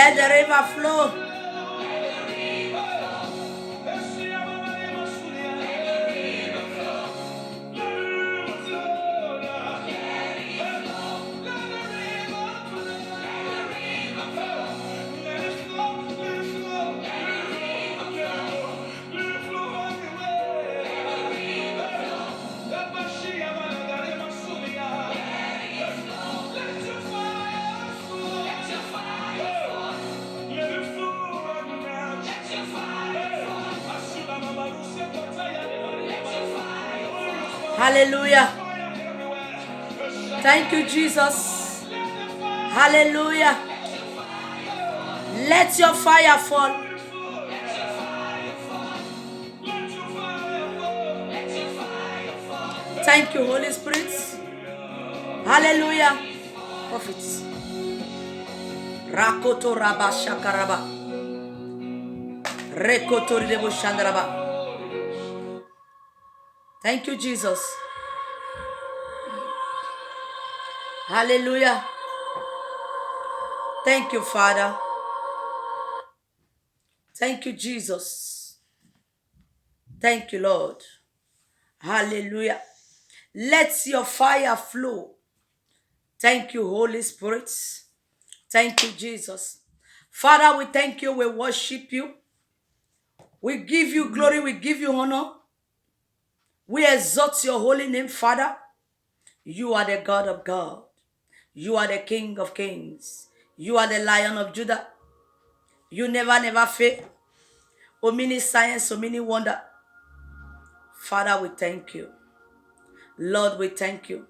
Let the river flow. Hallelujah. Thank you, Jesus. Hallelujah. Let your fire fall. Thank you, Holy Spirit. Hallelujah. Prophets. Rakoto raba shakaraba. Rekoto ridebo shandaraba. Thank you, Jesus. Hallelujah. Thank you, Father. Thank you, Jesus. Thank you, Lord. Hallelujah. Let your fire flow. Thank you, Holy Spirit. Thank you, Jesus. Father, we thank you. We worship you. We give you glory. We give you honor. We exalt your holy name, Father. You are the God of God. You are the King of kings. You are the Lion of Judah. You never fail. Omniscience, omni-wonder. Father, we thank you. Lord, we thank you.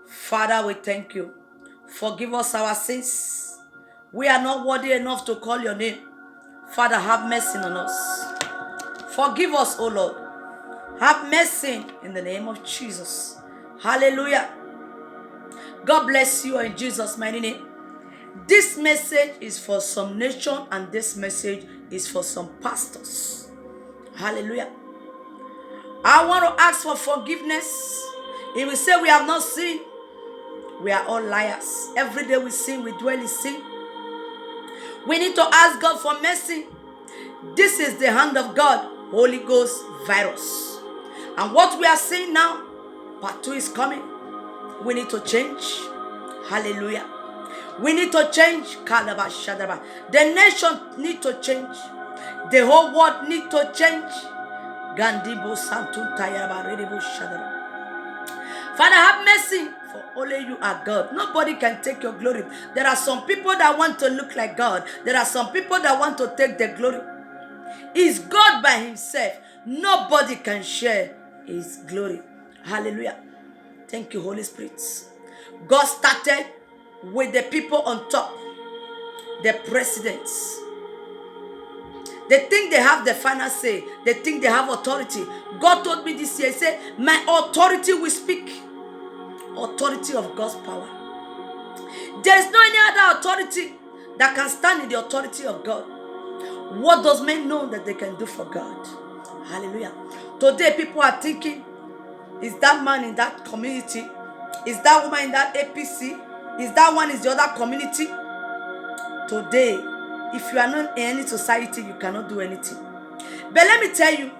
Father, we thank you. Forgive us our sins. We are not worthy enough to call your name. Father, have mercy on us. Forgive us, O Lord. Have mercy in the name of Jesus. Hallelujah. God bless you in Jesus' mighty name. This message is for some nation and this message is for some pastors. Hallelujah. I want to ask for forgiveness. If we say we have not sinned, we are all liars. Every day we sin, we dwell in sin. We need to ask God for mercy. This is the hand of God, Holy Ghost virus. And what we are seeing now, part 2 is coming. We need to change. Hallelujah. We need to change. The nation need to change. The whole world need to change. Father, have mercy, for only you are God. Nobody can take your glory. There are some people that want to look like God. There are some people that want to take the glory. He's God by himself. Nobody can share his glory. Hallelujah. Thank you, Holy Spirit. God started with the people on top, the presidents. They think they have the final say. They think they have authority. God told me this year, he said, my authority will speak. Authority of God's power. There is no any other authority that can stand in the authority of God. What does men know that they can do for God? Hallelujah. Today people are thinking, is that man in that community? Is that woman in that APC? Is that one is the other community? Today, if you are not in any society, you cannot do anything. But let me tell you,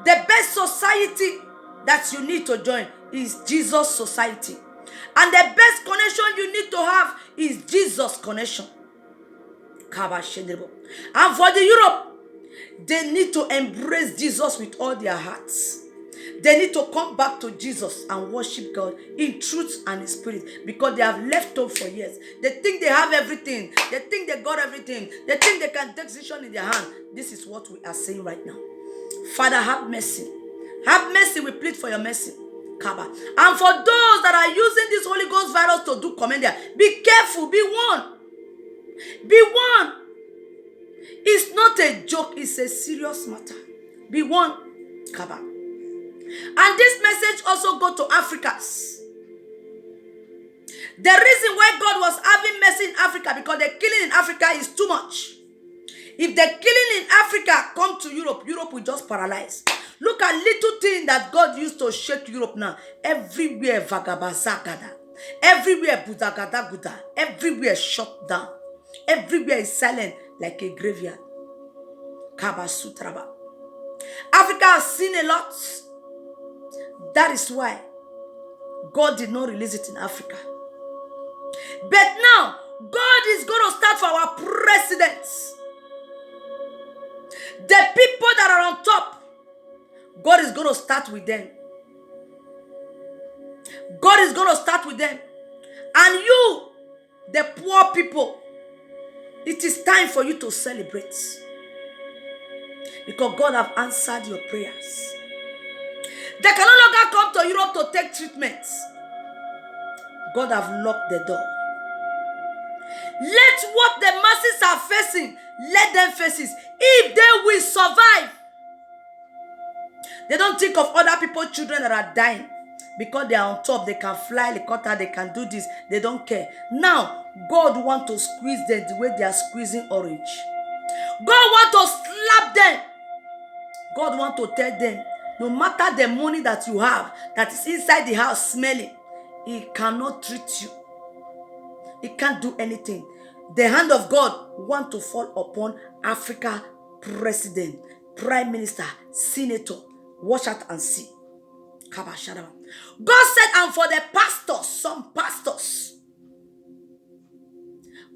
the best society that you need to join is Jesus society. And the best connection you need to have is Jesus connection. And for the Europe, they need to embrace Jesus with all their hearts. They need to come back to Jesus and worship God in truth and in spirit, because they have left home for years. They think they have everything. They think they got everything. They think they can take decision in their hand. This is what we are saying right now. Father, have mercy. Have mercy. We plead for your mercy. And for those that are using this Holy Ghost virus to do commander, be careful. Be warned. Be warned. It's not a joke. It's a serious matter. Be warned. And this message also go to Africans. The reason why God was having mercy in Africa, because the killing in Africa is too much. If the killing in Africa come to Europe, Europe will just paralyze. Look at little thing that God used to shake Europe now. Everywhere vagabazagada. Everywhere budagadaguda. Everywhere shut down. Everywhere is silent like a graveyard. Kabasutraba. Africa has seen a lot. That is why God did not release it in Africa. But now, God is going to start for our presidents. The people that are on top, God is going to start with them. God is going to start with them. And you, the poor people, it is time for you to celebrate. Because God have answered your prayers. They can no longer come to Europe to take treatments. God have locked the door. Let what the masses are facing, let them face it. If they will survive. They don't think of other people's children that are dying. Because they are on top, they can fly helicopter, they can do this. They don't care. Now, God wants to squeeze them the way they are squeezing orange. God wants to slap them. God wants to tell them, no matter the money that you have, that is inside the house smelling, He cannot treat you. He can't do anything. The hand of God wants to fall upon Africa president, prime minister, senator. Watch out and see. God said, and for the pastors, some pastors,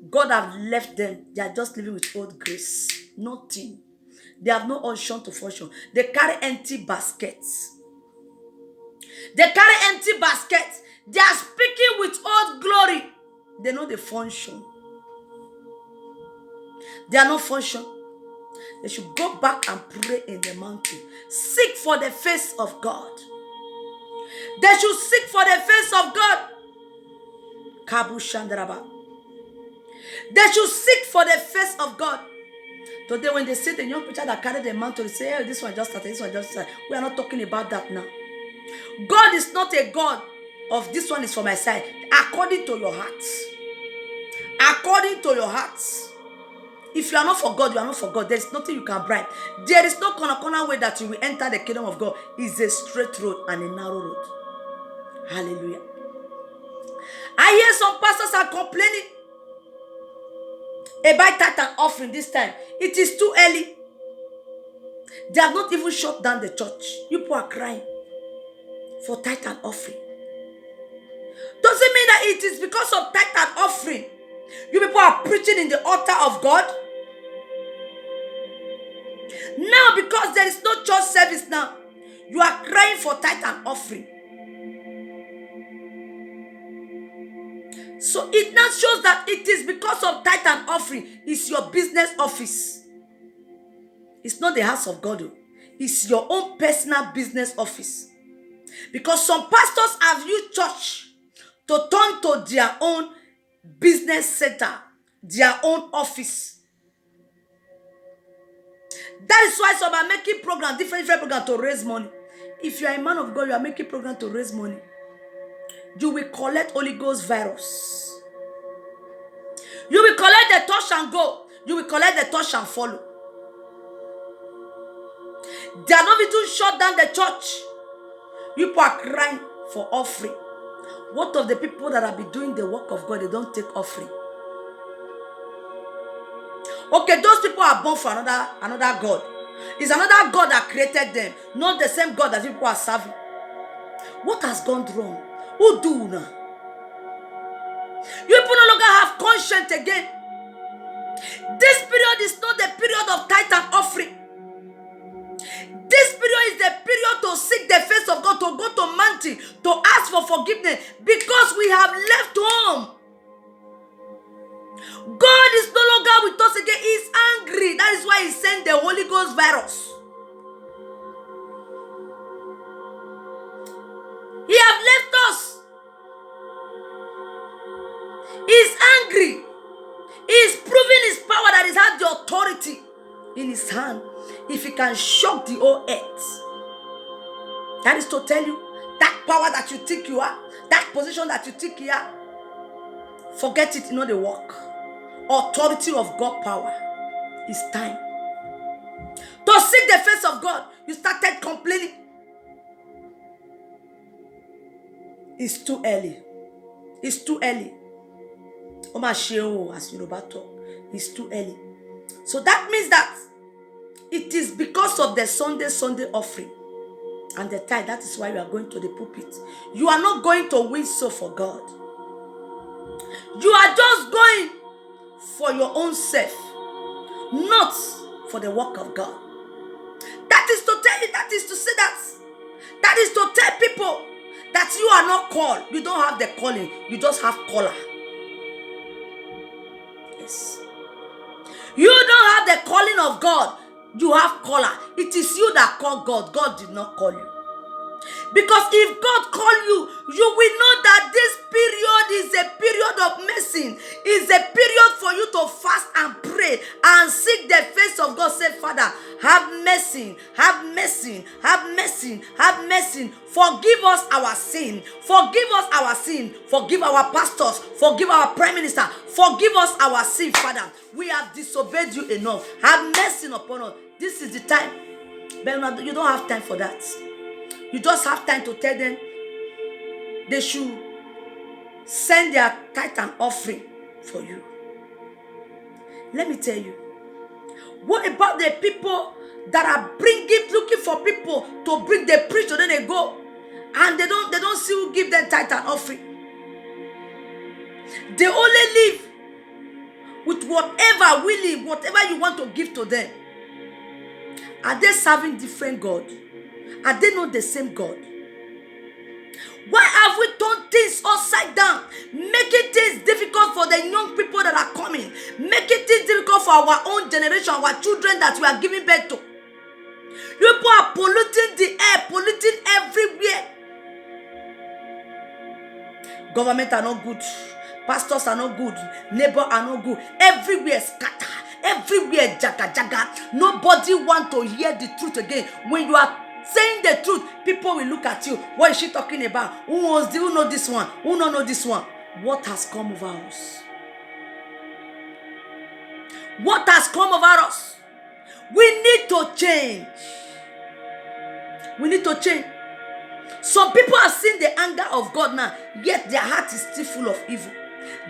God have left them. They are just living with old grace. Nothing. They have no unction to function. They carry empty baskets. They carry empty baskets. They are speaking with old glory. They know the function. They are not function. They should go back and pray in the mountain. Seek for the face of God. They should seek for the face of God. Kabu Shandaraba. They should seek for the face of God. Today when they see the young preacher that carry the mantle, they say, hey, this one just started, this one just started. We are not talking about that now. God is not a God of this one is for my side. According to your heart. According to your heart. If you are not for God, you are not for God. There is nothing you can bribe. There is no corner way that you will enter the kingdom of God. It's a straight road and a narrow road. Hallelujah. I hear some pastors are complaining about tithe and offering this time. It is too early. They have not even shut down the church. People are crying for tithe and offering. Doesn't mean that it is because of tithe and offering you people are preaching in the altar of God. Now, because there is no church service now, you are crying for tithe and offering. So it now shows that it is because of tithe and offering. It's your business office. It's not the house of God. It's your own personal business office. Because some pastors have used church to turn to their own business center, their own office. That is why some are making programs, different programs to raise money. If you are a man of God, you are making programs to raise money. You will collect Holy Ghost virus. You will collect the touch and go. You will collect the touch and follow. They are not even shut down the church. People are crying for offering. What of the people that have been doing the work of God, they don't take offering? Okay, those people are born for another God. It's another God that created them, not the same God that people are serving. What has gone wrong? Who do now? You people no longer have conscience again. This period is not the period of tithe and offering. This period is the period to seek the face of God, to go to mountain, to ask for forgiveness, because we have left home. God is no longer with us again. He is angry. That is why he sent the Holy Ghost virus. He has left us. He is angry. He is proving his power, that he has the authority in his hand. If he can shock the whole earth. That is to tell you, that power that you think you are, that position that you think you are, forget it, not the work. Authority of God power. It's time to seek the face of God. You started complaining. It's too early. It's too early. As Yoruba talk, it's too early. So that means that it is because of the Sunday offering and the tithe. That is why we are going to the pulpit. You are not going to win soul for God. You are just going for your own self, not for the work of God. That is to tell you, that is to say that is to tell people that you are not called. You don't have the calling, you just have caller. Yes. You don't have the calling of God, you have caller. It is you that called God. God did not call you. Because if God called you, you will know that this period is a period of mercy. It's a period for you to fast and pray and seek the face of God. Say, Father, have mercy, have mercy, have mercy, have mercy. Forgive us our sin. Forgive us our sin. Forgive our pastors. Forgive our prime minister. Forgive us our sin, Father. We have disobeyed you enough. Have mercy upon us. This is the time. But you don't have time for that. You just have time to tell them they should send their tithe and offering for you. Let me tell you, what about the people that are looking for people to bring the preach, and then they go and they don't see who give them tithe and offering. They only live with whatever willing, whatever you want to give to them. Are they serving different God? Are they not the same God? Why have we turned things upside down? Making things difficult for the young people that are coming. Making things difficult for our own generation, our children that we are giving birth to. People are polluting the air, polluting everywhere. Government are not good. Pastors are not good. Neighbors are not good. Everywhere scatter. Everywhere jaga. Nobody want to hear the truth again. When you are saying the truth, people will look at you. What is she talking about? Who know this one? Who don't know this one? What has come over us? What has come over us? We need to change. We need to change. Some people have seen the anger of God now, yet their heart is still full of evil.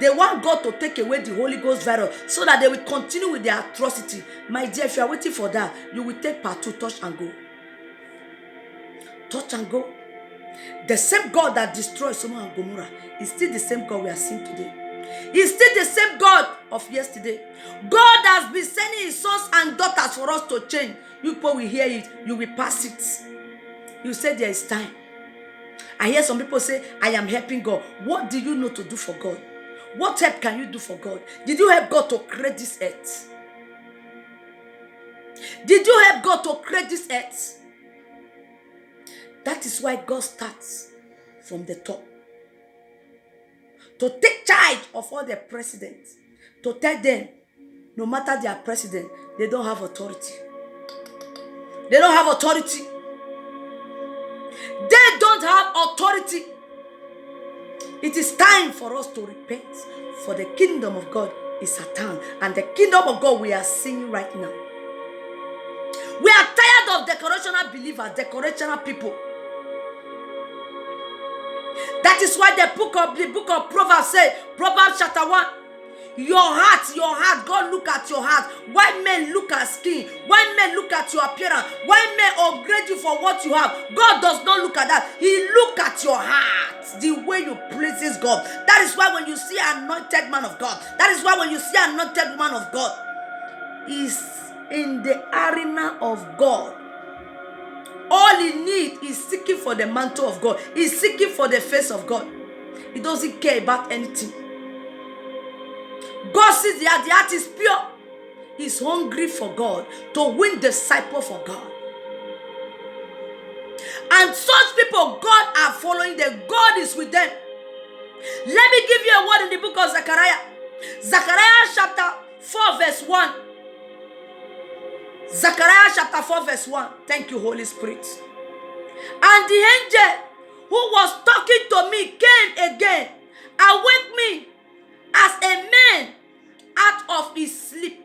They want God to take away the Holy Ghost virus so that they will continue with their atrocity. My dear, if you are waiting for that, you will take part 2, touch and go. Touch and go. The same God that destroyed Sodom and Gomorrah is still the same God we are seeing today. He's still the same God of yesterday. God has been sending his sons and daughters for us to change. You people will hear it. You will pass it. You say there is time. I hear some people say, I am helping God. What do you know to do for God? What help can you do for God? Did you help God to create this earth? Did you help God to create this earth? That is why God starts from the top. To take charge of all the presidents. To tell them, no matter their president, they don't have authority. They don't have authority. They don't have authority. It is time for us to repent. For the kingdom of God is at hand. And the kingdom of God we are seeing right now. We are tired of decorational believers, decorational people. That is why the book of Proverbs says, Proverbs chapter 1, your heart, God look at your heart. Why men look at skin? Why men look at your appearance? Why men upgrade you for what you have? God does not look at that. He look at your heart, the way you pleases God. That is why when you see an anointed man of God, that is why when you see an anointed woman of God, is in the arena of God. All he needs is seeking for the mantle of God. He's seeking for the face of God. He doesn't care about anything. God sees the heart is pure. He's hungry for God, to win disciple for God. And such people, God are following them. God is with them. Let me give you a word in the book of Zechariah. Zechariah chapter 4 verse 1. Zechariah chapter 4 verse 1. Thank you, Holy Spirit. And the angel who was talking to me came again and waked me as a man out of his sleep.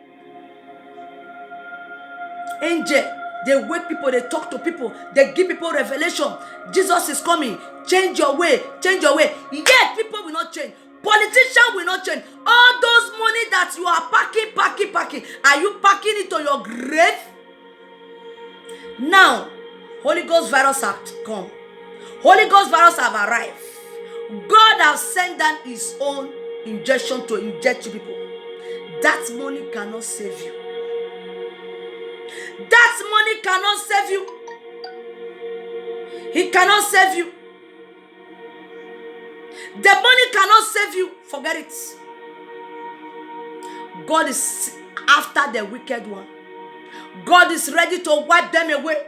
Angel, they wake people, they talk to people, they give people revelation. Jesus is coming. Change your way, change your way. Yet people will not change. Politicians will not change. All those money that you are packing, are you packing it to your grave? Now, Holy Ghost virus have come. Holy Ghost virus have arrived. God has sent down his own injection to inject you people. That money cannot save you. That money cannot save you. It cannot save you. The money cannot save you. Forget it. God is after the wicked one. God is ready to wipe them away.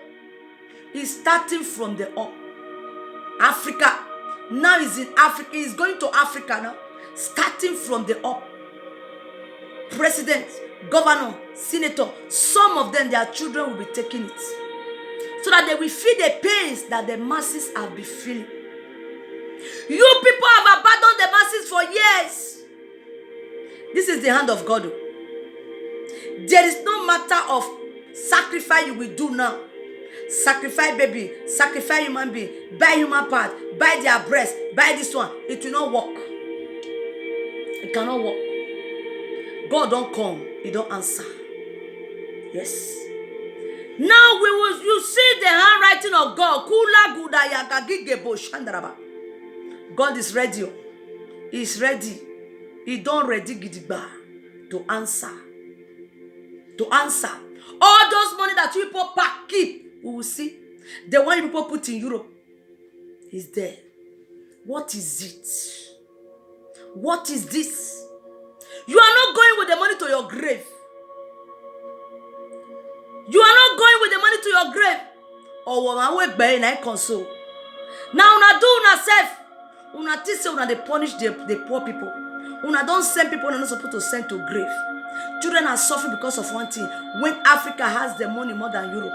He's starting from the up. Africa. Now he's in Africa. He's going to Africa now. Starting from the up. President, governor, senator, some of them, their children will be taking it. So that they will feel the pains that the masses have been feeling. You people have abandoned the masses for years. This is the hand of God. There is no matter of sacrifice you will do now. Sacrifice baby, sacrifice human being, buy human part, buy their breast, buy this one. It will not work. It cannot work. God don't come, he don't answer. Yes. Now you see the handwriting of God. God is ready. He is ready. He don't ready gidigba to answer. To answer. All those money that you people pack, keep, we will see. The one you people put in Europe is there. What is it? What is this? You are not going with the money to your grave. You are not going with the money to your grave. Or when we buy and I console. Now una do una self. Una think say una dey punish the poor people. Una don't send people una not supposed to send to grave. Children are suffering because of one thing. When Africa has the money more than Europe.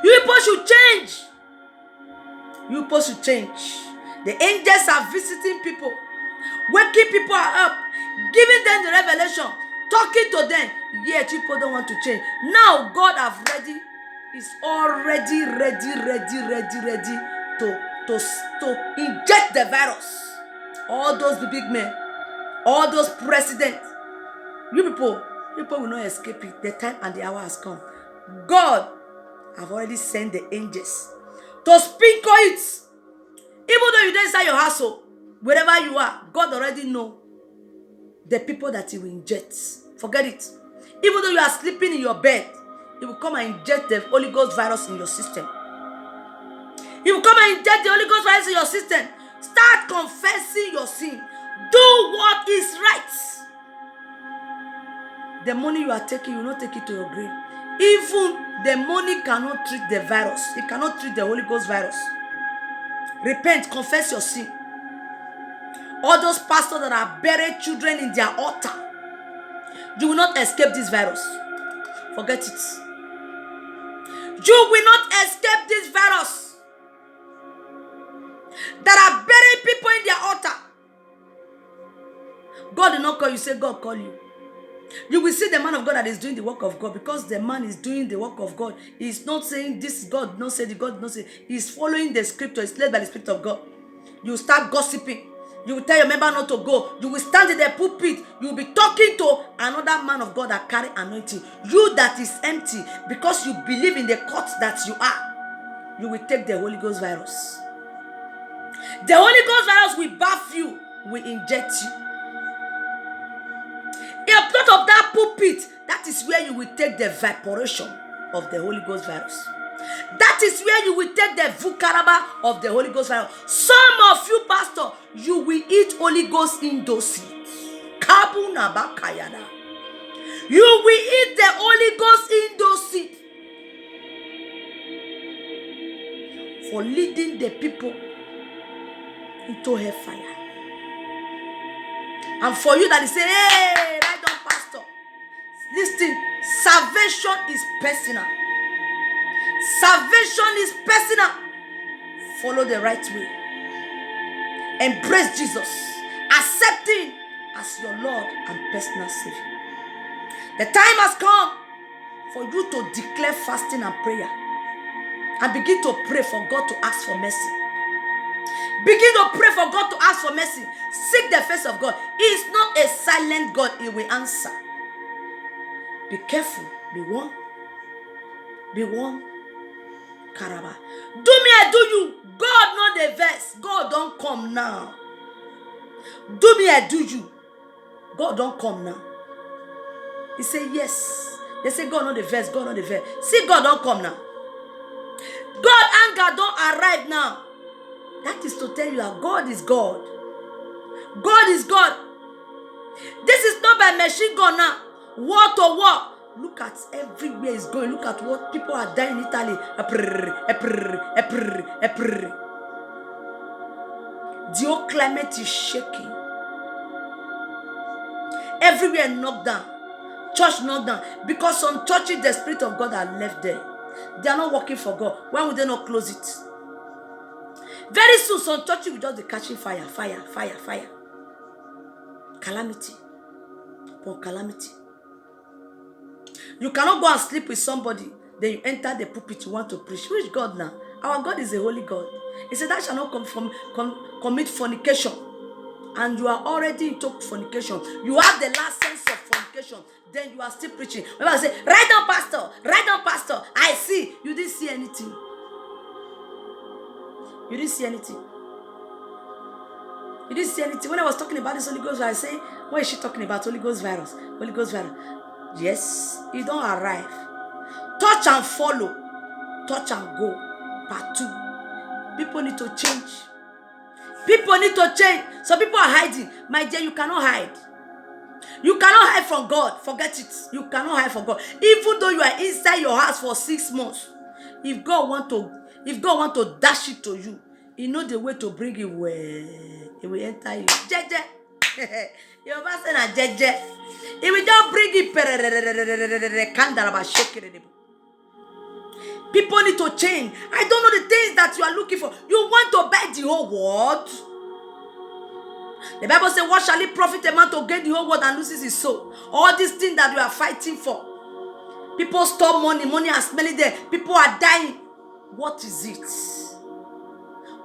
You people should change. You people should change. The angels are visiting people. Waking people up. giving them the revelation, talking to them, yet people don't want to change. Now God is already ready to inject the virus. All those big men, all those presidents, you people will not escape it. The time and the hour has come. God have already sent the angels to sprinkle it. Even though you don't inside your household, wherever you are, God already know the people that He will inject. Forget it. Even though you are sleeping in your bed, He will come and inject the Holy Ghost virus in your system. He will come and inject the Holy Ghost virus in your system. Start confessing your sin. Do what is right. The money you are taking, you will not take it to your grave. Even the money cannot treat the virus. It cannot treat the Holy Ghost virus. Repent, confess your sin. All those pastors that are buried children in their altar, you will not escape this virus. Forget it. You will not escape this virus. That are burying people in their altar. God will not call you, say God call you. You will see the man of God that is doing the work of God, because the man is doing the work of God. He is not saying this is God, not say the God, not say. He is following the scripture. It's led by the Spirit of God. You start gossiping. You will tell your member not to go. You will stand in the pulpit. You will be talking to another man of God that carry anointing. You that is empty, because you believe in the court that you are, you will take the Holy Ghost virus. The Holy Ghost virus will bath you, will inject you. In front of that pulpit, that is where you will take the evaporation of the Holy Ghost virus. That is where you will take the vukaraba of the Holy Ghost virus. Some of you, pastor, you will eat Holy Ghost indosi. Kabuna bakayada. You will eat the Holy Ghost indosi for leading the people into hellfire. And for you that is saying, hey, right on, pastor. Listen, salvation is personal. Salvation is personal. Follow the right way. Embrace Jesus. Accept Him as your Lord and personal Savior. The time has come for you to declare fasting and prayer. And begin to pray for God to ask for mercy. Begin to pray for God to ask for mercy. Seek the face of God. He is not a silent God. He will answer. Be careful. Be warned. Be warned. Karaba. Do me, I do you. God not the verse. God don't come now. Do me, I do you. God don't come now. He say yes. They say God not the verse. God not the verse. See, God don't come now. God anger don't arrive now. That is to tell you that God is God. God is God. This is not by machine gun now. War to war. Look at everywhere it's going. Look at what people are dying in Italy. The whole climate is shaking. Everywhere knocked down. Church knocked down. Because some churches, the Spirit of God are left there. They are not working for God. Why would they not close it? Very soon, some churches will just be catching fire. Calamity upon calamity. You cannot go and sleep with somebody, then you enter the pulpit, you want to preach. Which God now? Our God is a holy God. He said, "That shall not commit fornication." And you are already into fornication. You have the license of fornication. Then you are still preaching. When I say, "Write down, pastor. Write down, pastor." I see. You didn't see anything. You didn't see anything. You didn't see anything. When I was talking about this Holy Ghost virus, I say, what is she talking about? Holy Ghost virus. Holy Ghost virus. Yes, it don't arrive. Touch and follow. Touch and go. Part 2. People need to change. People need to change. Some people are hiding. My dear, you cannot hide. You cannot hide from God. Forget it. You cannot hide from God. Even though you are inside your house for 6 months, if God want to dash it to you, He know the way to bring it where He will enter you. Jeje. Your pastor na jeje. He will just bring it. People need to change. I don't know the things that you are looking for. You want to buy the whole world. The Bible says, what shall it profit a man to gain the whole world and loses his soul? All these things that we are fighting for. People store money. Money are smelling there. People are dying. What is it?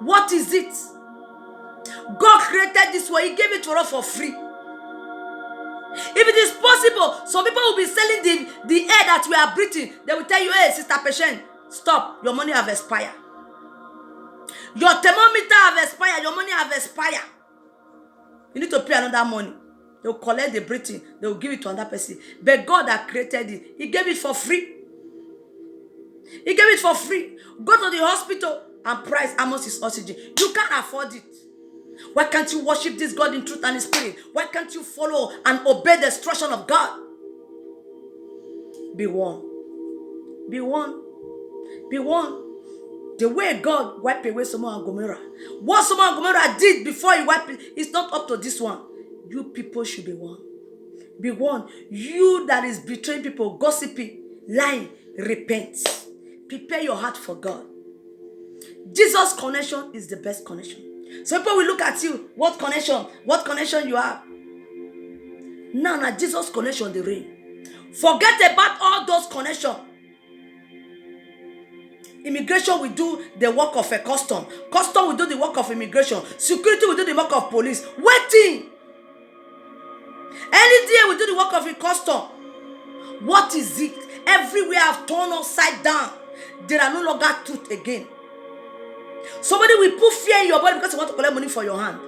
What is it? God created this world. He gave it to us for free. If it is possible, some people will be selling the air that we are breathing. They will tell you, hey, Sister Patient, stop. Your money have expired. Your thermometer have expired. Your money have expired. You need to pay another money. They will collect the breathing. They will give it to another person. But God that created it, He gave it for free. He gave it for free. Go to the hospital and price how much is oxygen. You can't afford it. Why can't you worship this God in truth and in spirit? Why can't you follow and obey the instruction of God? Be one. Be one. Be one. The way God wiped away Sodom and Gomorrah. What Sodom and Gomorrah did before He wiped it, it's not up to this one. You people should be one. Be one. You that is betraying people, gossiping, lying, repent. Prepare your heart for God. Jesus' connection is the best connection. So people will look at you. What connection? What connection you have? Now, Jesus' connection, the reign. Forget about all those connections. Immigration will do the work of a custom. Custom will do the work of immigration. Security will do the work of police. Waiting. NDA will do the work of a custom. What is it? Everywhere I've turned upside down. There are no longer truth again. Somebody will put fear in your body because you want to collect money for your hand.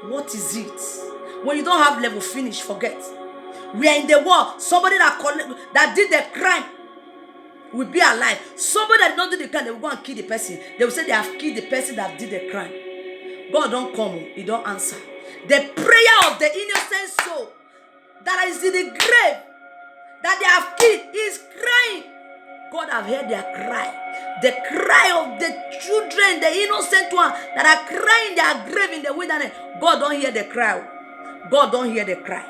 What is it? When you don't have level, finish, forget. We are in the war. Somebody that did the crime will be alive. Somebody that did not do the crime, they will go and kill the person. They will say they have killed the person that did the crime. God don't come, He don't answer. The prayer of the innocent soul that is in the grave that they have killed is crying. God have heard their cry. The cry of the children, the innocent one that are crying their grave in the wilderness. God don't hear the cry. God don't hear the cry.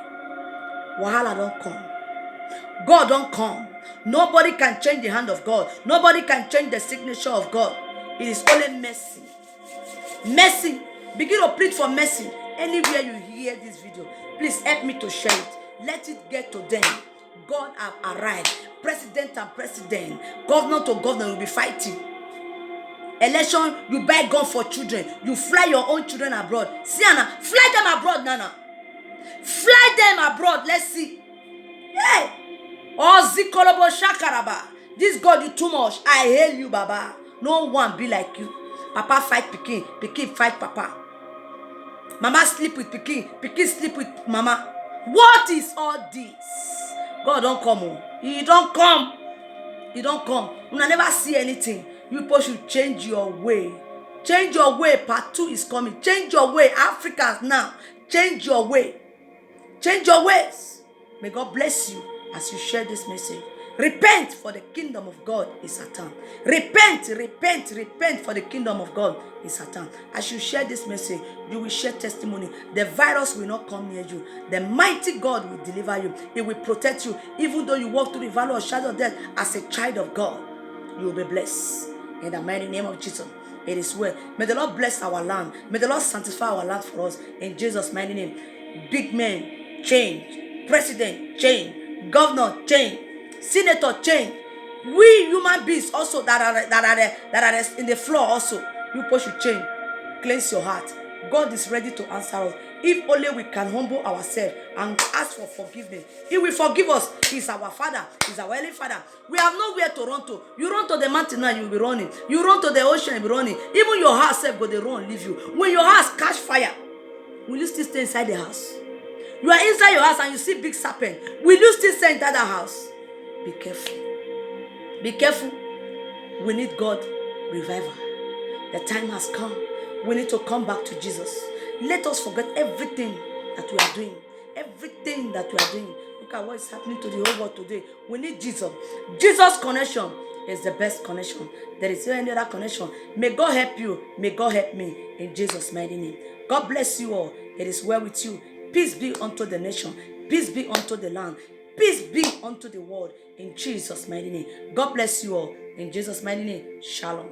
Wahala don't come. God don't come. Nobody can change the hand of God. Nobody can change the signature of God. It is only mercy. Mercy. Begin to plead for mercy. Anywhere you hear this video, please help me to share it. Let it get to them. God have arrived. President and president, governor to governor will be fighting. Election, you buy gun for children. You fly your own children abroad. See, Anna, fly them abroad, Nana. Fly them abroad. Let's see. Hey. Oh, Zikolobo Shakaraba. This God, you too much. I hail you, Baba. No one be like you. Papa fight Pikin. Pikin fight Papa. Mama sleep with Pikin. Pikin sleep with Mama. What is all this? God don't come. He don't come. He don't come. You never see anything. You people should change your way. Change your way. Part 2 is coming. Change your way. Africans now. Change your way. Change your ways. May God bless you as you share this message. Repent, for the kingdom of God is at hand. Repent, repent, repent, for the kingdom of God is at hand. As you share this message, you will share testimony. The virus will not come near you. The mighty God will deliver you. He will protect you. Even though you walk through the valley of shadow of death, as a child of God, you will be blessed. In the mighty name of Jesus, it is well. May the Lord bless our land. May the Lord sanctify our land for us. In Jesus' mighty name. Big men, change. President, change. Governor, change. Senator, change. We human beings also that are in the floor also. You people should change. Cleanse your heart. God is ready to answer us. If only we can humble ourselves and ask for forgiveness, He will forgive us. He's our Father. He's our Heavenly Father. We have nowhere to run to. You run to the mountain now, you will be running. You run to the ocean, you will be running. Even your house self go they run, leave you. When your house catch fire, will you still stay inside the house? You are inside your house and you see big serpent. Will you still stay inside that house? Be careful. Be careful. We need God revival. The time has come. We need to come back to Jesus. Let us forget everything that we are doing. Everything that we are doing. Look at what is happening to the whole world today. We need Jesus. Jesus' connection is the best connection. There is no any other connection. May God help you. May God help me. In Jesus' mighty name. God bless you all. It is well with you. Peace be unto the nation. Peace be unto the land. Peace be unto the world. In Jesus' mighty name. God bless you all. In Jesus' mighty name. Shalom.